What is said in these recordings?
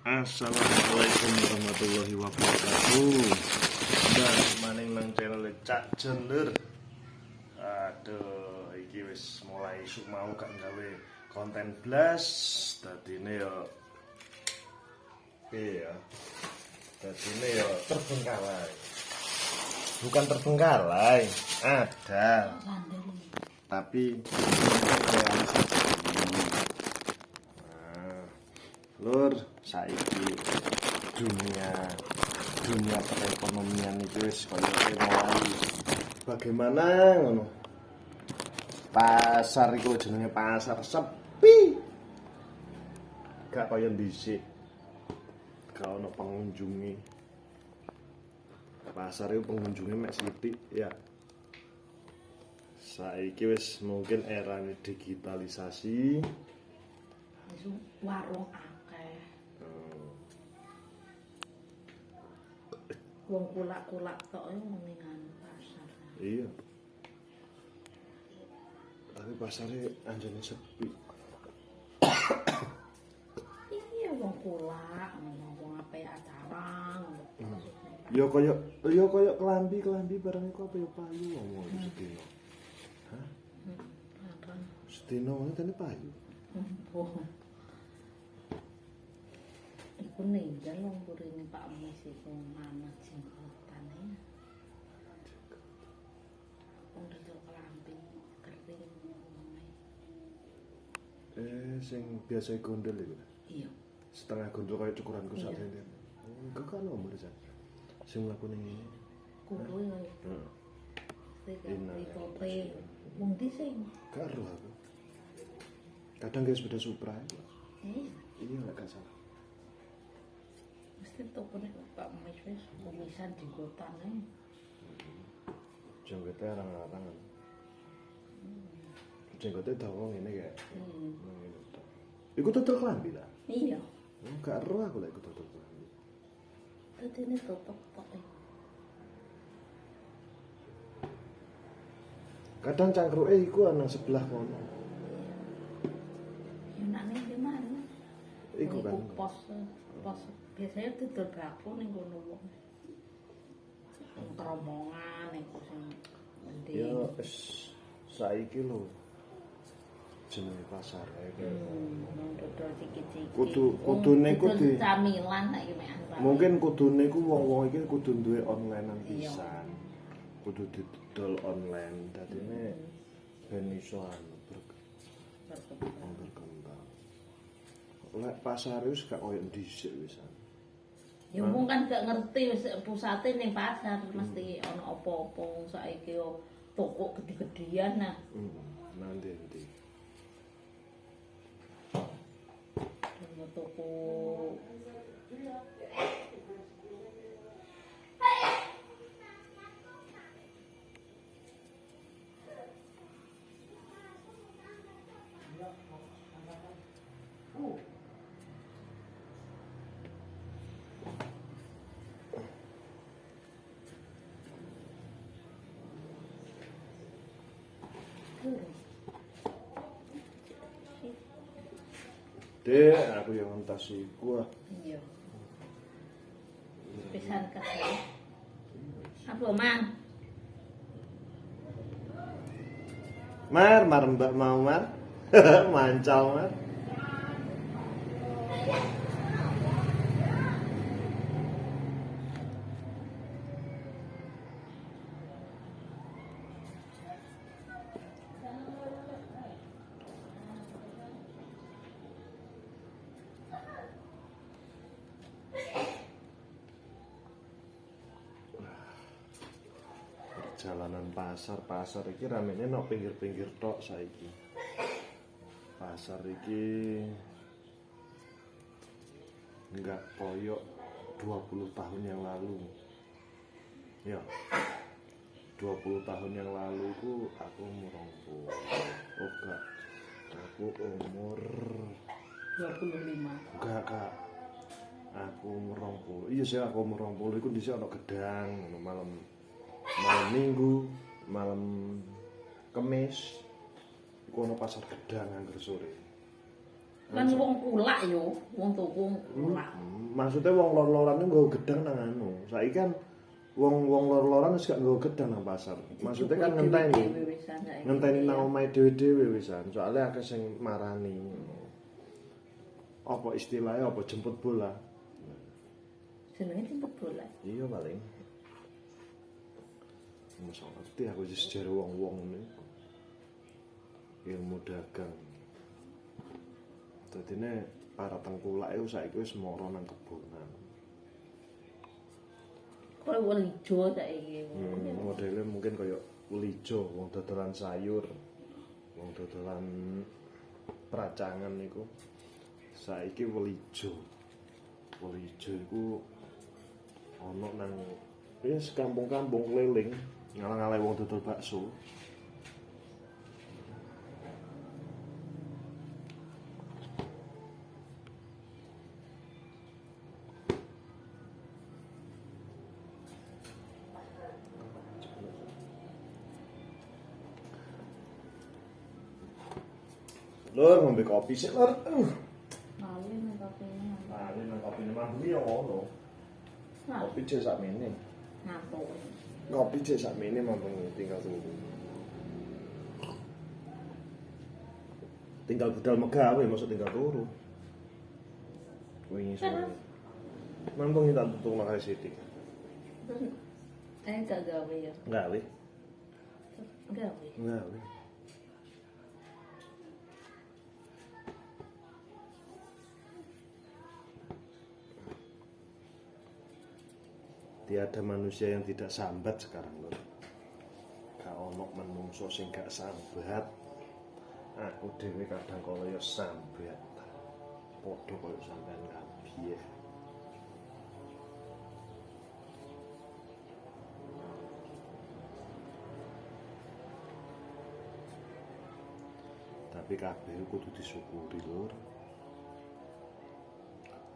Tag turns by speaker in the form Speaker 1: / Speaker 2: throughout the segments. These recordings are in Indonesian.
Speaker 1: Assalamualaikum warahmatullahi wabarakatuh. Balik maning nang channel Cak Jener. Aduh, iki wis mulai isuk mau gak gawe konten blas. Dadine yo iya. Dadine yo terbengkalai. Bukan terbengkalai, ada. Tapi Lur, saiki dunia perekonomian itu wis koyo mulai bagaimana ngono. Pasar iku jenenge pasar sepi. Gak koyo dhisik. Gak ono pengunjungi. Pasar itu pengunjungnya mek sithik ya. Saiki wis mungkin era digitalisasi.
Speaker 2: Warung akeh. Wong kulak-kulak tok ning pasar.
Speaker 1: Iya. Tapi pasarnya anjane sepi.
Speaker 2: Iya wong kulak, wong ape acara.
Speaker 1: Ya koyo kelambi barang iku apa ya payu ngomong sedino. Hah? Sedino ngene tene payu.
Speaker 2: Iku ninggal wong burine Pak Mes iku manut jenggotan. Wong dadi kelambi kering.
Speaker 1: Sing biasa gondol iku.
Speaker 2: Iya.
Speaker 1: Setengah gondol kaya cukuranku sak senten. Enggak kan nomor jan. Sing mlaku ning ngene.
Speaker 2: Kudu ya.
Speaker 1: Heeh.
Speaker 2: Di kope. Wong dising.
Speaker 1: Karo aku. Kadang guys sepeda Supra.
Speaker 2: Iya.
Speaker 1: Iya enggak salah.
Speaker 2: Mesti tokone Pak Mes wis kumisan jenggotane.
Speaker 1: Jenggote arang-arangan. Jenggote dawa ngene kae. Iku tutul kelambi ta?
Speaker 2: Iya.
Speaker 1: Enggak ero aku lek iku tutul kelambi.
Speaker 2: Dadi ini tutup tok.
Speaker 1: Kadang cangkruke iku ana sebelah kono.
Speaker 2: Ya nak ning di mana?
Speaker 1: Iku kan.
Speaker 2: Pos biasanya didol bakul ning kono wong. Rombongan iku sing endi.
Speaker 1: Ya wis saiki lho. Jenenge pasar iki.
Speaker 2: Dodol sikit-sikit.
Speaker 1: Kudune kudu
Speaker 2: camilan nek iki mek antar.
Speaker 1: mungkin kudune ku wong-wong iki kudu duwe onlinean pisan. Kudu didol online. Dadine ben iso berkembang. Lek pasar wis gak koyo dhisik wisan.
Speaker 2: Ya wong kan gak ngerti wis pusate ning pasar mesti ana apa-apa saiki yo toko gede-gedean nah.
Speaker 1: Nanti.
Speaker 2: Toko
Speaker 1: Dek, aku yang entas iku.
Speaker 2: iya. Pisan kasih. Apa, Mang?
Speaker 1: Mar Mbak mau Mar. Mancal Mar. Jalanan pasar iki ramene nok pinggir-pinggir tok saiki. Pasar iki enggak koyok 20 tahun yang lalu. Ya. 20 tahun yang lalu ku aku umur 20. Oh enggak. Aku umur
Speaker 2: 25.
Speaker 1: Enggak, Kak. Aku umur 20. Iya sih aku umur 20 iku dhisik ana gedang malam Minggu, malam Kemis, iku ana pasar gedang angger sore.
Speaker 2: Kan wong kulak yo, wong tuku kulak.
Speaker 1: Maksudnya wong lor-loran nggo gedang nang anu. Saiki kan wong lor-loran wis gak nggo gedang nang pasar. Maksudnya kan ngenteni nang omahe dhewe-dhewe wisan. Soale akeh sing marani. Apa istilahnya apa jemput bola?
Speaker 2: Jenenge jemput bola.
Speaker 1: Iya paling. Masa ngerti aku wis jare wong-wong niku. Ilmu dagang. Dadine para tengkulak itu saiki wis mara nang kebonan.
Speaker 2: Koyo wong ijo saiki.
Speaker 1: Modelnya mungkin kaya lijo, wong dodolan sayur, wong dodolan peracangan niku. Saiki welijo. Welijo iku ana nang wis kampung-kampung keliling ngalang-alang wong dodol bakso. Lur ngombe kopi sik, Lur.
Speaker 2: Lali nang kopine.
Speaker 1: Lali nang kopine mandumi ya ngono. Kopi cek sakmene.
Speaker 2: Ngantuk.
Speaker 1: Kopi cek sakmene mampung tinggal turu. Tinggal budal megawe maksud tinggal turu. Wingi sore. Mampung tak tutung nang kare sithik.
Speaker 2: Gak gawe ya.
Speaker 1: Gawe.
Speaker 2: Gawe.
Speaker 1: Gawe. Tiada manusia yang tidak sambat sekarang lho. Gak ono menungso sing gak sambat. Aku dhewe kadang kala ya sambat. Padha kaya sampean kabeh. Tapi kabeh kudu disyukuri, Lur.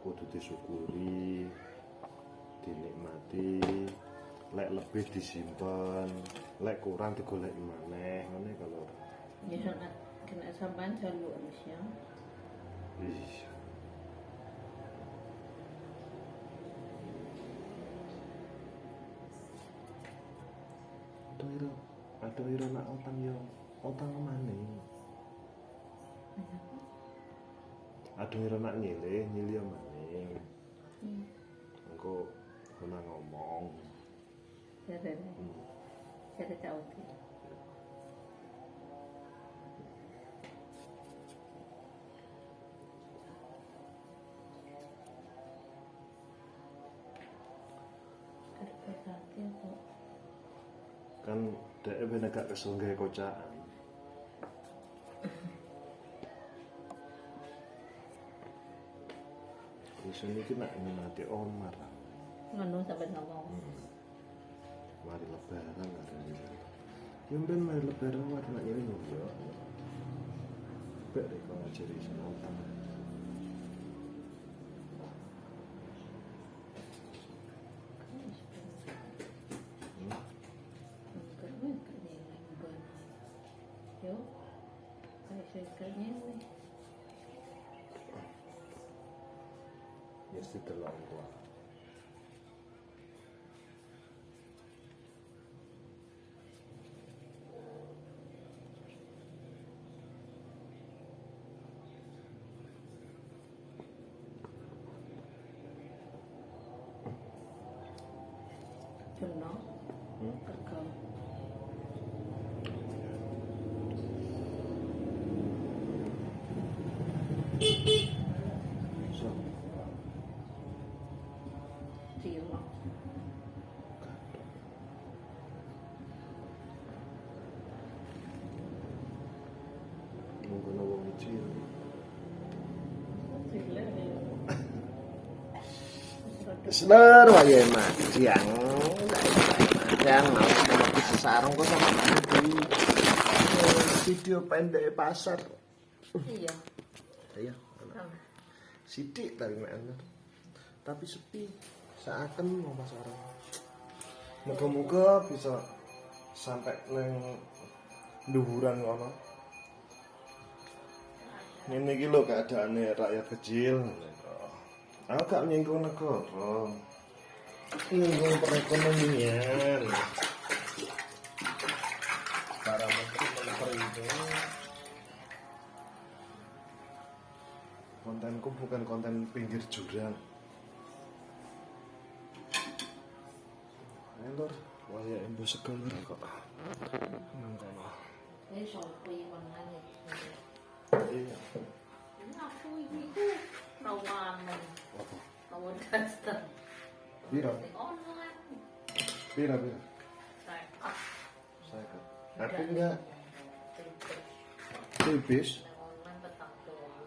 Speaker 1: Kudu disyukuri. Dinikmati, lek lebih disimpen, lek kurang digolek maneh, ngene kalau.
Speaker 2: Ya kena sampean jaluk wis ya.
Speaker 1: Iya. Aduh ira nak utang yo, utang maneh. Aduh ira nak nyilih yo maneh. Engko kena ngomong.
Speaker 2: Jadi tahu sih.
Speaker 1: Kan dhek ben agak kesel gawe kocakan. Iso iki nak nyemati Omar.
Speaker 2: Ngono sampai ngomong.
Speaker 1: Mari lebaran ada ini. Yang ben mari lebaran mari nak nyari yo. Bek rek ngajari sama utang.
Speaker 2: Yo, kayak sekalinya nih.
Speaker 1: Yes, itu long tua.
Speaker 2: Jono, kerja.
Speaker 1: So,
Speaker 2: Cilo.
Speaker 1: mungkin wong kecil.
Speaker 2: Cilo ya.
Speaker 1: Seler wae mak siang. Siang mau ngopi sesarung kok sama di video pendek pasar.
Speaker 2: Iya.
Speaker 1: Iya. Sidik tapi mek tapi sepi. Seakan mau pasaran. Moga-moga bisa sampai neng dhuwuran ngono. Ini iki lho keadaane rakyat kecil. Aku gak nyinggung negara. Nyinggung perekonomian. Para menteri itu. Kontenku bukan konten pinggir jurang. Lur, waya embo seger kok. Nang kono.
Speaker 2: Ini sopo iki kon ngene.
Speaker 1: Iya.
Speaker 2: Ini aku iki rawanan.
Speaker 1: Apa?
Speaker 2: Rawan daster.
Speaker 1: Pira?
Speaker 2: Online.
Speaker 1: Pira?
Speaker 2: Saya
Speaker 1: Saya. Tapi enggak tipis.
Speaker 2: online petang doang.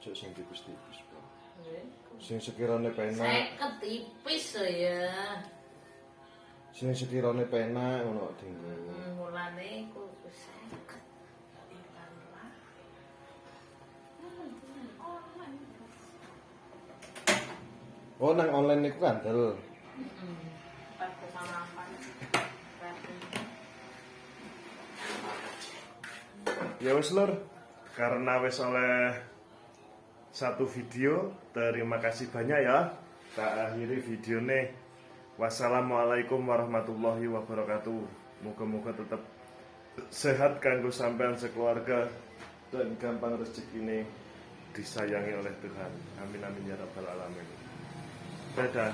Speaker 1: Cek sing tipis-tipis, Bro.
Speaker 2: Nggih.
Speaker 1: Sing sekirane penak,
Speaker 2: Saya tipis ya.
Speaker 1: sing sekirane penak ngono dinggo.
Speaker 2: Mulane kudu seket. Ditambah.
Speaker 1: Oh, nang online niku kandel.
Speaker 2: 4,8.
Speaker 1: Ya wis lur, karena wis oleh satu video, terima kasih banyak ya. Tak akhiri videone. Wassalamualaikum warahmatullahi wabarakatuh. Moga-moga tetap sehat kanggo sampean sekeluarga dan gampang rezekine disayangi oleh Tuhan. Amin amin ya rabbal alamin. Dadah.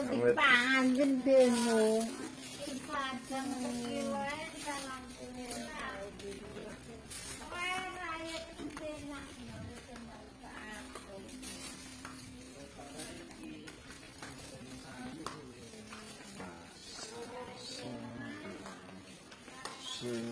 Speaker 3: Dipangan gendengmu. Padang
Speaker 1: Sing